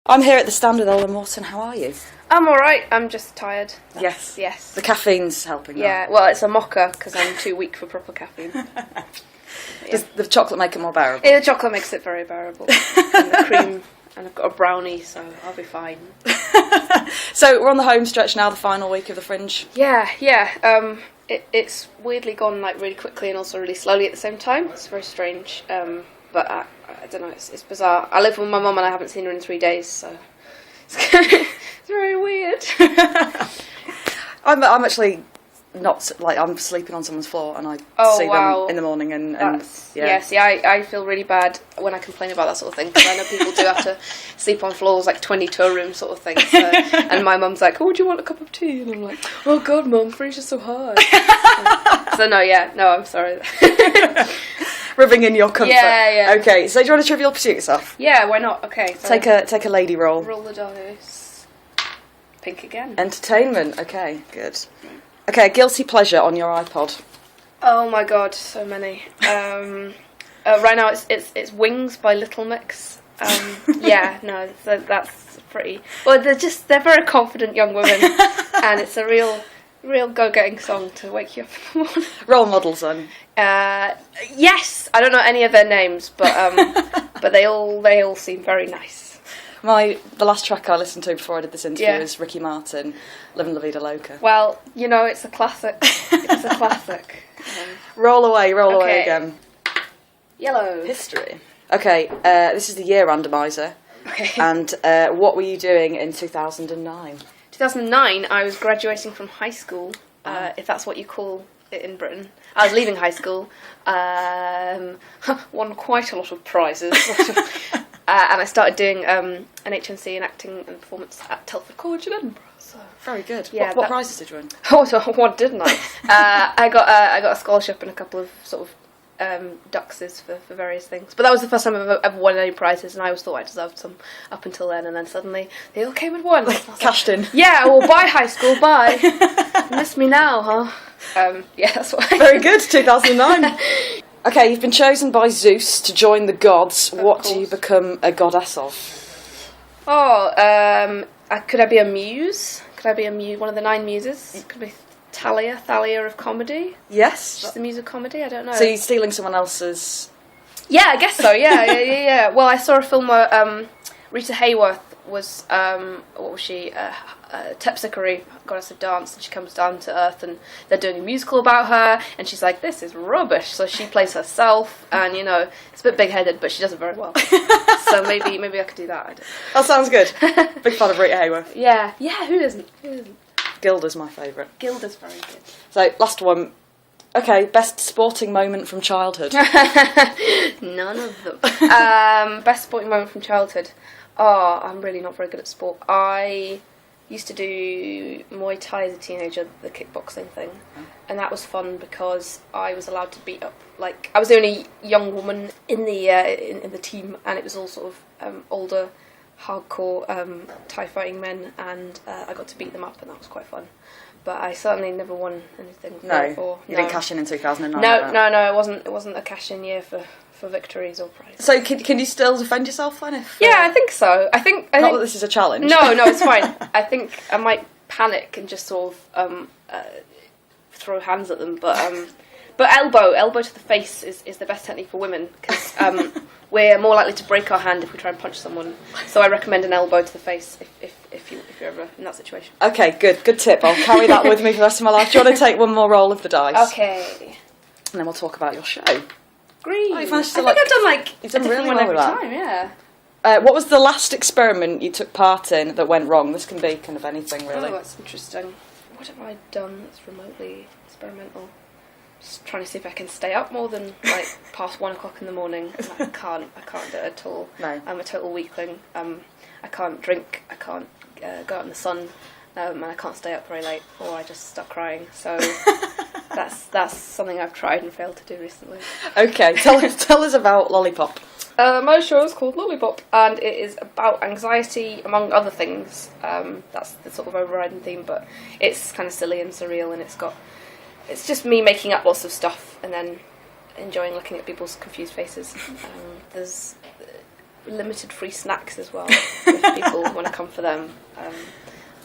I'm here at the stand with Eleanor Morton. How are you? I'm alright, I'm just tired. Yes. Yes. The caffeine's helping. Yeah, well, it's a mocha because I'm too weak for proper caffeine. Does the chocolate make it more bearable? Yeah, the chocolate makes it very bearable. And the cream, and I've got a brownie, so I'll be fine. So we're on the home stretch now, the final week of the Fringe. Yeah. It's weirdly gone like really quickly and also really slowly at the same time. It's very strange. But I don't know, it's bizarre. I live with my mum and I haven't seen her in 3 days, so it's very weird. I'm actually not, like, I'm sleeping on someone's floor and I see them in the morning and yeah. See, I feel really bad when I complain about that sort of thing, because I know people do have to sleep on floors like 20 to a room sort of thing, so, and my mum's like, oh, do you want a cup of tea? And I'm like, oh god mum, fridge is so hard. So no, I'm sorry. Ribbing in your comfort. Yeah. Okay, so do you want to Trivial Pursuit yourself? Yeah, why not? Okay. So Take a lady roll. roll the dice. Pink again. Entertainment. Okay, good. Okay, guilty pleasure on your iPod. Oh my god, so many. Right now it's Wings by Little Mix. Yeah, no, that's pretty. Well, they're very confident young women, and it's a real go-getting song to wake you up in the morning. Role models then. Yes, I don't know any of their names, but they all seem very nice. The last track I listened to before I did this interview was Ricky Martin, "Livin' La Vida Loca." Well, you know, it's a classic. It's a classic. Roll away again. Yellow. History. Okay, this is the year randomizer. Okay. And what were you doing in 2009? 2009, I was graduating from high school, if that's what you call it in Britain. I was leaving high school, won quite a lot of prizes, and I started doing an HNC in acting and performance at Telford College in Edinburgh. So. Very good. Yeah, what prizes did you win? Oh, so what didn't I? I got a scholarship and a couple of sort of duxes for various things, but that was the first time I've ever won any prizes, and I always thought I deserved some up until then, and then suddenly they all came at once. Cashed in. Yeah, well, bye high school, bye. Miss me now, huh? Yeah, that's why. Very good, 2009. Okay, you've been chosen by Zeus to join the gods. What do you become a goddess of? Oh, could I be a muse? Could I be a muse? One of the 9 muses? Could be Thalia of comedy. Yes. She's the muse of comedy. I don't know. So you're stealing someone else's? Yeah, I guess so. Yeah. Well, I saw a film where Rita Hayworth was what was she? Terpsichore, goddess of dance, and she comes down to Earth, and they're doing a musical about her, and she's like, "This is rubbish." So she plays herself, and you know, it's a bit big-headed, but she does it very well. So maybe I could do that. I don't know. That sounds good. Big fan of Rita Hayworth. Yeah. Who isn't? Gilda's my favourite. Gilda's very good. So, last one. Okay, best sporting moment from childhood. None of them. Best sporting moment from childhood. Oh, I'm really not very good at sport. I used to do Muay Thai as a teenager, the kickboxing thing, and that was fun because I was allowed to beat up, like, I was the only young woman in the in the team, and it was all sort of older, hardcore Thai fighting men, and I got to beat them up, and that was quite fun. But I certainly never won anything. You didn't cash in 2009. No, it wasn't a cash-in year for victories or prizes. So can you still defend yourself then? Yeah, I think so. I think that this is a challenge. No, it's fine. I think I might panic and just sort of throw hands at them, but elbow to the face is the best technique for women, because we're more likely to break our hand if we try and punch someone. So I recommend an elbow to the face if you're ever in that situation. Okay, good tip. I'll carry that with me for the rest of my life. Do you want to take one more roll of the dice? Okay. And then we'll talk about your show. Great. Oh, I think I've done you've done really well every with that. time. Yeah. What was the last experiment you took part in that went wrong? This can be kind of anything, really. Oh, that's interesting. What have I done that's remotely experimental? Just trying to see if I can stay up more than like past 1 o'clock in the morning. I can't do it at all. No. I'm a total weakling. I can't drink. I can't go out in the sun. And I can't stay up very late, or I just start crying. So that's something I've tried and failed to do recently. Okay, tell us about Lollipop. My show is called Lollipop, and it is about anxiety, among other things. That's the sort of overriding theme, but it's kind of silly and surreal, and it's just me making up lots of stuff and then enjoying looking at people's confused faces. There's limited free snacks as well. If people want to come for them, I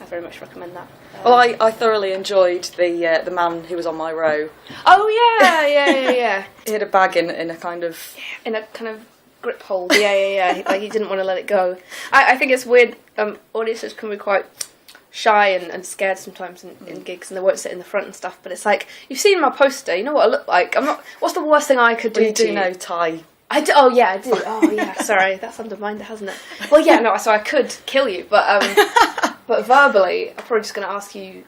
very much recommend that. Well, I thoroughly enjoyed the man who was on my row. Oh yeah. He had a bag in a kind of... In a kind of grip hold. Yeah. Like he didn't want to let it go. I think it's weird. Audiences can be quite shy and scared sometimes in gigs, and they won't sit in the front and stuff. But it's like, you've seen my poster. You know what I look like. I'm not. What's the worst thing I could do? You to do you? know Ty. I do. Oh yeah, I do. Oh yeah. Sorry, that's undermined it, hasn't it? Well, yeah. No. So I could kill you, but but verbally, I'm probably just going to ask you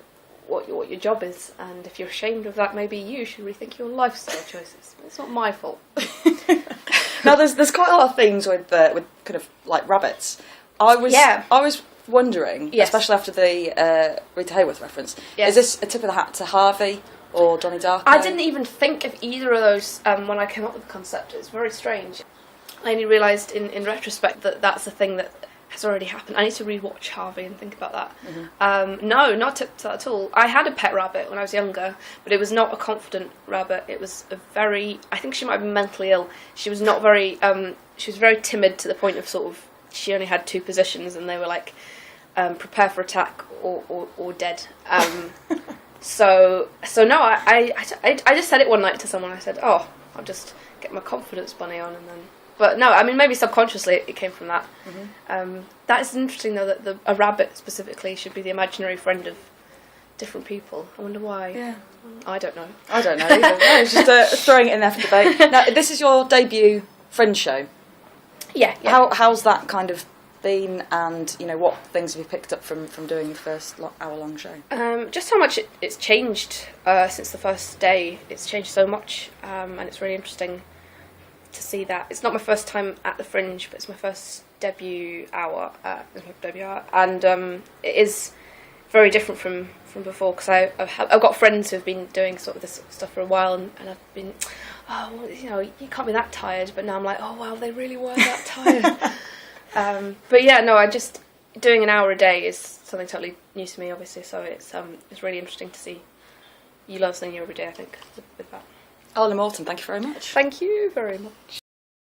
what your job is, and if you're ashamed of that, maybe you should rethink your lifestyle choices. It's not my fault. Now, there's quite a lot of themes with kind of like rabbits. I was wondering, Yes. especially after the Rita Hayworth reference, Yes. is this a tip of the hat to Harvey or Donnie Darko? I didn't even think of either of those when I came up with the concept. It's very strange. I only realised in retrospect that that's a thing that has already happened. I need to rewatch Harvey and think about that. Mm-hmm. No, not tip to that at all. I had a pet rabbit when I was younger, but it was not a confident rabbit. It was I think she might have been mentally ill. She was not very, she was very timid to the point of sort of, she only had 2 positions and they were like, prepare for attack or dead. So no, I just said it one night to someone. I said, oh, I'll just get my confidence bunny on, and then. But no, I mean, maybe subconsciously it came from that. Mm-hmm. That is interesting though, that a rabbit specifically should be the imaginary friend of different people. I wonder why. Yeah. I don't know. I don't know either. No, it's just throwing it in there for debate. Now, this is your debut Fringe show. Yeah. How's that kind of been, and what things have you picked up from doing the first hour-long show? Just how much it's changed since the first day. It's changed so much, and it's really interesting to see that. It's not my first time at the Fringe, but it's my first debut hour, and it is very different from before, because I've got friends who've been doing sort of this sort of stuff for a while, and I've been, you can't be that tired, but now I'm like, oh wow, they really were that tired. But yeah, no, I just, doing an hour a day is something totally new to me, obviously, so it's really interesting to see you learn something new every day, I think, with that. Eleanor Morton, thank you very much. Thank you very much.